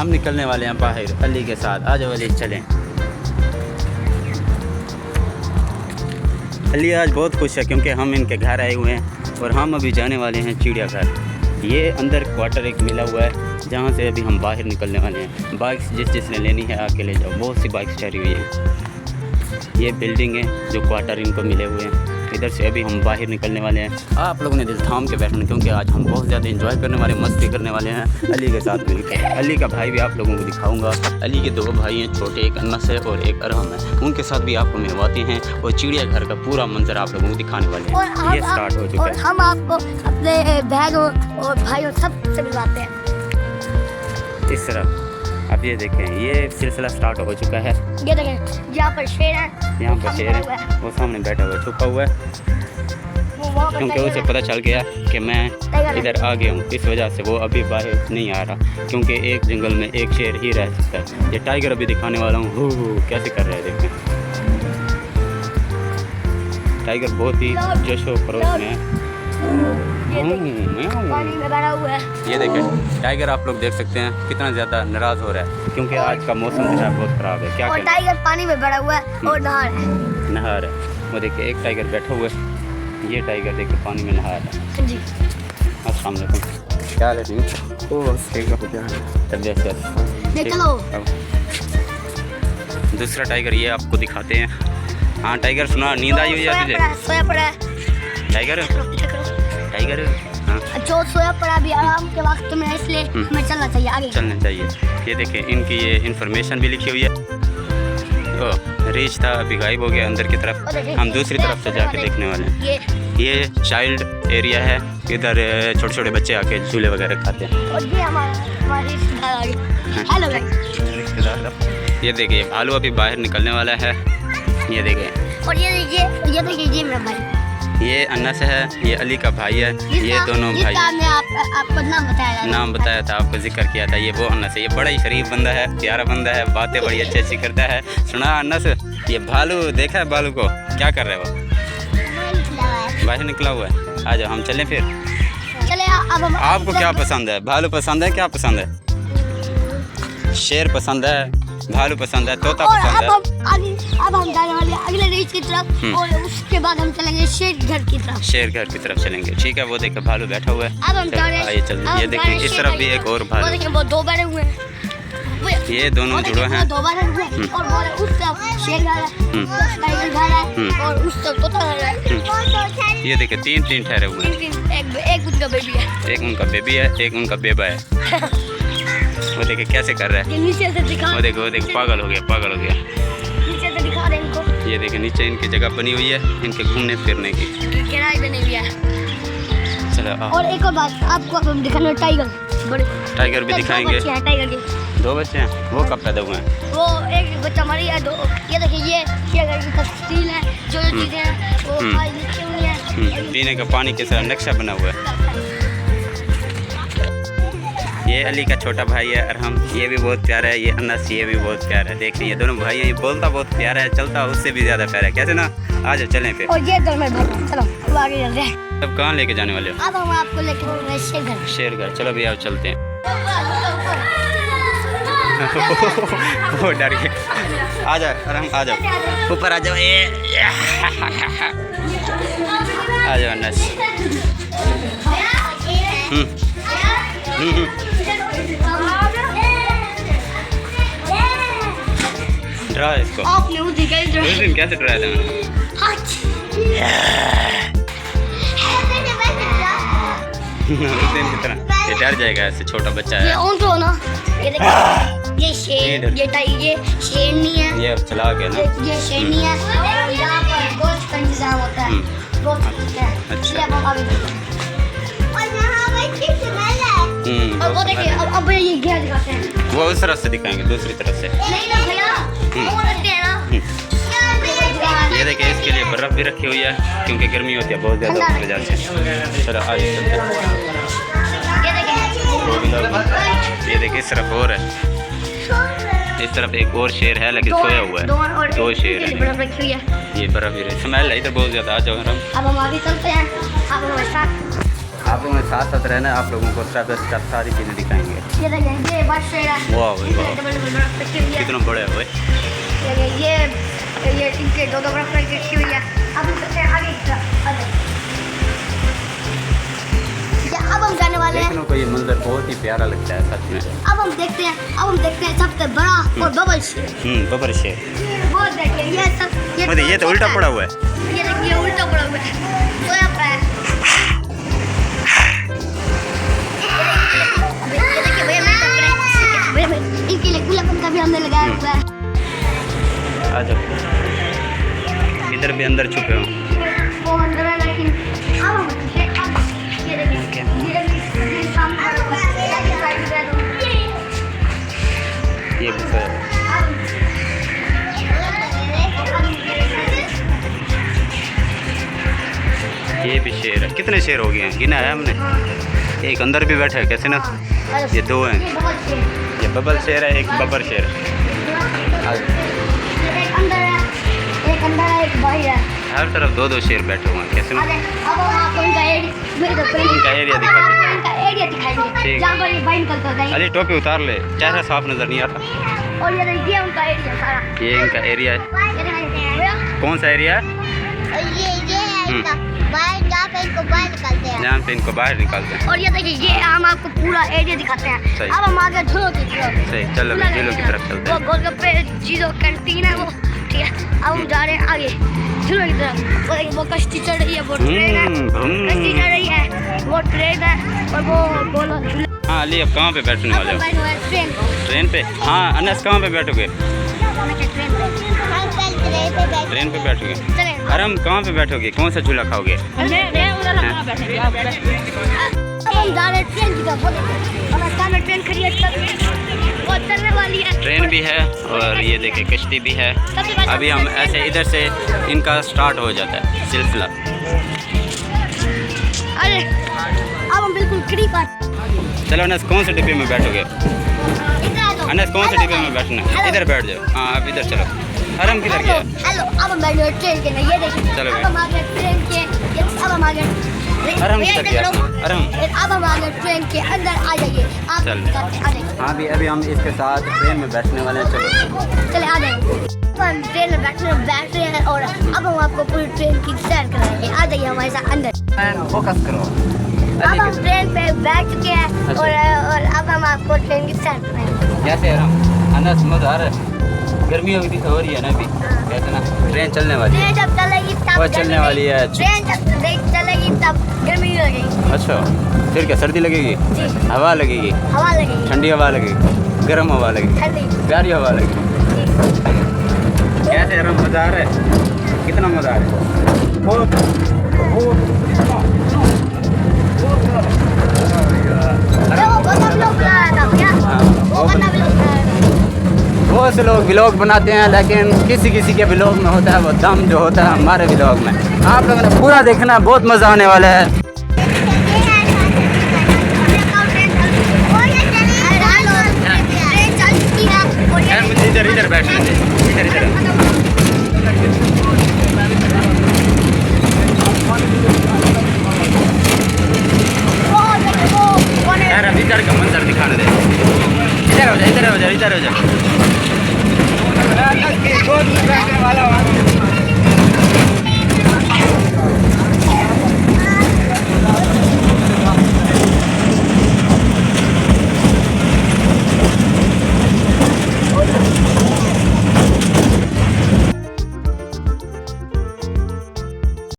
हम निकलने वाले हैं बाहर अली के साथ। आ जाओ अली, चलें। अली आज बहुत खुश है क्योंकि हम इनके घर आए हुए हैं और हम अभी जाने वाले हैं चिड़ियाघर। ये अंदर क्वार्टर एक मिला हुआ है जहाँ से अभी हम बाहर निकलने वाले हैं। बाइक्स जिसने लेनी है आके ले जाओ, बहुत सी बाइक्स ठहरी हुई हैं। ये बिल्डिंग है जो क्वार्टर इनको मिले हुए हैं। इधर से अभी हम बाहर निकलने वाले हैं। आप लोगों ने दिल थाम के बैठना क्योंकि आज हम बहुत ज़्यादा एंजॉय करने वाले, मस्ती करने वाले हैं अली के साथ मिलकर। अली का भाई भी आप लोगों को दिखाऊंगा। अली के 2 भाई हैं छोटे, एक अनस है और एक अरहम है। उनके साथ भी आपको मिलवाते हैं और चिड़ियाघर का पूरा मंजर आप लोगों को दिखाने वाले हैं। ये स्टार्ट हो चुका है। हम आपको अपने बहनों और भाइयों सबसे मिलवाते हैं इस तरह। अब ये देखें, ये सिलसिला स्टार्ट हो चुका है। ये देखें, यहाँ पर शेर है, यहाँ पर शेर है, वो सामने बैठा हुआ छुपा हुआ है क्योंकि उसे पता चल गया कि मैं इधर आ गया हूँ। इस वजह से वो अभी बाहर नहीं आ रहा क्योंकि एक जंगल में एक शेर ही रह सकता है। ये टाइगर अभी दिखाने वाला हूँ। हू कैसे कर रहा है देखें। टाइगर बहुत ही जोशो खरोश में है। पानी में भरा हुआ है। ये देखें टाइगर, आप लोग देख सकते हैं कितना ज़्यादा नाराज़ हो रहा है क्योंकि आज का मौसम जो है बहुत ख़राब है। क्या और करें। टाइगर पानी में भरा हुआ है और नहा रहा है। नहा रहा है। वो देखिए एक टाइगर बैठा हुआ है। ये टाइगर देखिए पानी में नहा रहा है। जी। अस्सलाम वालेकुम, क्या हाल है? तबीयत से चलो। दूसरा टाइगर ये आपको दिखाते हैं। हाँ टाइगर, सुना नींद आई हुई है तुझे? सोया पड़ा है टाइगर, टाइगर हाँ जो सोया पड़ा भी आराम के वक्त में, इसलिए हमें चलना चाहिए आगे। चलना चाहिए। ये देखें इनकी ये इन्फॉर्मेशन भी लिखी हुई है। रीच था अभी गायब हो गया अंदर की तरफ। हम दूसरी तरफ से जाके देखने वाले हैं। ये चाइल्ड एरिया है, इधर छोटे छोटे बच्चे आके झूले वगैरह खाते हैं। और ये हमारे रिश्तेदार आ गए। Hello guys. ये देखिए भालू अभी बाहर निकलने वाला है। ये देखिए। और ये देखिए ये मेरा भाई, ये अनस है, ये अली का भाई है। ये दोनों भाई। आपको नाम बताया था, आपको जिक्र किया था। ये वो अनस है। ये बड़ा ही शरीफ बंदा है, प्यारा बंदा है, बातें बड़ी अच्छी अच्छी करता है। सुना अनस, ये भालू देखा है भालू को क्या कर रहा है? वो बाहर निकला हुआ है। आ जाओ हम चलें फिर। चले अब हम। आपको क्या पसंद है? भालू पसंद है? क्या पसंद है? शेर पसंद है, भालू पसंद है, तोता पसंद है? अब हम जाने वाले अगले रीच की तरफ और उसके बाद हम चलेंगे शेर घर की तरफ। शेर घर की तरफ चलेंगे, ठीक है। वो देखो भालू बैठा हुआ है। अब हम जा रहे हैं। आइए चलिए। ये देखें इस तरफ भी एक और वो भालू। देखिए वो 2 बैठे हुए हैं। ये दोनों जुड़े हैं। 2 बैठे हुए हैं और वो उस तरफ शेर घर है, उस तरफ टाइगर घर है और उस तरफ तोता घर है। ये देखिए 3 ठहरे हुए हैं। एक उनका बेबी है, एक उनका बेबी है, एक उनका बेबा है। वो देखिए कैसे कर रहा है। ये नीचे से दिखा। वो देखो पागल हो गया, पागल हो गया। नीचे से दिखा रहे हैं इनको। ये देखिए नीचे इनकी जगह बनी हुई है इनके घूमने फिरने की। किराए बने हुई है। चलो आओ। और एक और बात आपको अब हम दिखाने टाइगर बड़े टाइगर भी दिखाएंगे। 2 बच्चे हैं टाइगर के। 2 बच्चे हैं। वो कब पैदा हुए हैं? वो एक बच्चा मरी है, 2। ये देखिए ये घर की तफसील है, जो चीज़ें हैं वो आज नीचे हुई हैं। पीने का पानी के साथ नक्शा बना हुआ है। ये अली का छोटा भाई है अरहम, ये भी बहुत प्यारा है। ये अनस, ये भी बहुत प्यारा है। देखिए ये दोनों भाई हैं। ये बोलता बहुत प्यारा है, चलता उससे भी ज़्यादा प्यारा है। कैसे ना? आ जाओ चलें फिर। और ये दो मेरे भाई। चलो अब आगे चलते हैं। अब कहाँ लेके जाने वाले हो? अब हम आपको लेके जाएंगे शेर घर। शेर घर। चलो भैया चलते हैं। वो डर गया। आ जाओ अरहम, आ जाओ ऊपर आ जाओ। आ जाओ अनस। डरा इसको। आपने उस दिन कैसे डराया था मैंने? उस दिन की तरह ये डर जाएगा, ऐसे छोटा बच्चा है। ये ऑन तो ना। ये देखिए ये शेर, ये टाइगर, शेर नहीं है। ये अब चला गया ना। ये शेर नहीं है। और यहाँ पर गोश्त का इंतजाम होता है। गोश्त होता है। अच्छा। अब हम आगे चलते हैं। और यहाँ बच्चे स्मेल है। और वो देखिए अब ये क्या दिखाते हैं। वो उस तरफ से दिखाएंगे, दूसरी तरफ से। नहीं ना भैया, वो रखते हैं ना। ये देखिए इसके लिए बर्फ़ भी रखी हुई है क्योंकि गर्मी होती है बहुत ज़्यादा उस वजह से। चलो आगे चलते हैं। ये देखिए इस तरफ और है, इस तरफ एक और शेर है लेकिन सोया हुआ है। 2 शेर है। बर्फ रखी हुई है। ये बर्फ़ भी स्मेल है इधर बहुत ज़्यादा। आ जाओ हम। अब हम आगे चलते हैं। अब हमारे साथ आप लोगों ने साथ साथ रहना है, आप लोगों को स्टेप बाय स्टेप सारी चीज़ें दिखाएंगे। ये देखिए ये बस शेर है। वाह भाई वाह, डबल डबल बर्फ रखी हुई है। कितना बड़ा है भाई। ये इनके दो बर्फ रखी हुई है। अब हम चलते हैं आगे की तरफ। अब हम जाने वाले हैं। देखने को ये मंजर बहुत ही प्यारा लगता है सच में। अब हम देखते हैं सबसे बड़ा और बबल शेर। बबर शेर। वो देखिए ये सब ये तो उल्टा पड़ा हुआ है। ये देखिए उल्टा पड़ा हुआ है। सोया पे है। ये देखिए भैया मैं टकरे भैया इनके लिए खुला पंखा भी हमने लगाया हुआ है। आ जाओ, इधर भी अंदर छुपे हो। वो अंदर है लेकिन अब हम ये देखिए ये सामने ये भी सही है। ये भी शेर है। कितने शेर हो गए हैं गिना है हमने। एक अंदर भी बैठा है कैसे ना, ये दो हैं। ये बबल शेर है, एक बबर शेर है। एक अंदर है एक बाहर है। हर तरफ दो दो शेर बैठे हुए हैं कैसे ना। अब हम आपको इनका एरिया दिखाते हैं। इनका एरिया दिखाएंगे ठीक। जहाँ पर ये बाहर निकलता है। अली टोपी उतार ले, चेहरा साफ नजर नहीं आता। और ये देखिए उनका एरिया सारा। ये इनका एरिया है। ये देखिए भैया कौन सा एरिया है? ये है इनका बाहर जहाँ पे इनको बाहर निकलते हैं। जहाँ पे इनको बाहर निकालते हैं। और ये देखिए ये हम आपको पूरा एरिया दिखाते हैं। सही। अब हम आगे झूलों की तरफ। सही, चलो अभी झूलों की तरफ चलते वो हैं। गोलगप्पे चीज़ों कैंटीन है वो, ठीक है। अब हम जा रहे हैं आगे झूलों की तरफ। वो कश्ती चढ़ रही है, वो ट्रेन है। कश्ती चढ़ रही है, वो ट्रेन है और वो गोला झूला। हाँ अली, अब कहाँ पे बैठने वाले हो? ट्रेन ट्रेन पे। हाँ अनस, कहाँ पे बैठोगे? ट्रेन पे बैठोगे। चलें। अरम कहाँ पे बैठोगे? कौन सा झूला खाओगे? हम जा रहे हैं ट्रेन की तरफ। और सामने ट्रेन खड़ी है, वो चलने वाली है। ट्रेन भी है और ये देखिए कश्ती भी है। अभी हम ऐसे इधर से इनका स्टार्ट हो जाता है सिलसिला। अरे अब हम बिल्कुल करीब पर। चलो अनस, कौन से डिब्बे में बैठोगे? इधर आ जाओ। अनस कौन से डिब्बे में बैठना है? इधर बैठ जाओ। हाँ अब इधर चलो। अरम किधर गया? हेलो अब हम बैठ गए ट्रेन के अंदर। ये देखिए चलो अब हम आ गए ट्रेन के। अब हम आ गए। अरम भैया, किधर इधर गया? चलो। अरम। अब हम आ गए ट्रेन के अंदर। आ जाइए आप चल। आ जाइए। हाँ अभी हम इसके साथ ट्रेन में बैठने वाले हैं। चलो चले आ जाइए। अब हम ट्रेन में बैठ रहे हैं और अब हम आपको पूरी ट्रेन की सैर कराएंगे। आ जाइए हमारे साथ अंदर। फोकस करो। अब हम ट्रेन पे बैठ चुके हैं और अब हम आपको ट्रेन की सैर कराएंगे। कैसे अरम? अनस मजा आ रहा है? गर्मी हो रही है ना अभी, कैसे ना ट्रेन चलने वाली है। ट्रेन जब चलेगी तब वो चलने वाली है। ट्रेन जब चलेगी तब गर्मी लगेगी। अच्छा, फिर क्या सर्दी लगेगी? जी हवा लगेगी? हवा लगेगी। ठंडी हवा लगेगी? गर्म हवा लगेगी? ठंडी। प्यारी हवा लगेगी? जी। कैसे अरम मजा आ रहा है? कितना मजा आ रहा है? बहुत बहुत से लोग व्लॉग बनाते हैं, लेकिन किसी किसी के व्लॉग में होता है वो दम जो होता है हमारे व्लॉग में। आप लोगों ने पूरा देखना, बहुत मज़ा आने वाला है। मुझे इधर इधर बैठने दे, इधर इधर यार, अभी इधर का मंजर दिखाने दे। इधर हो जा, इधर हो जा, इधर हो जा।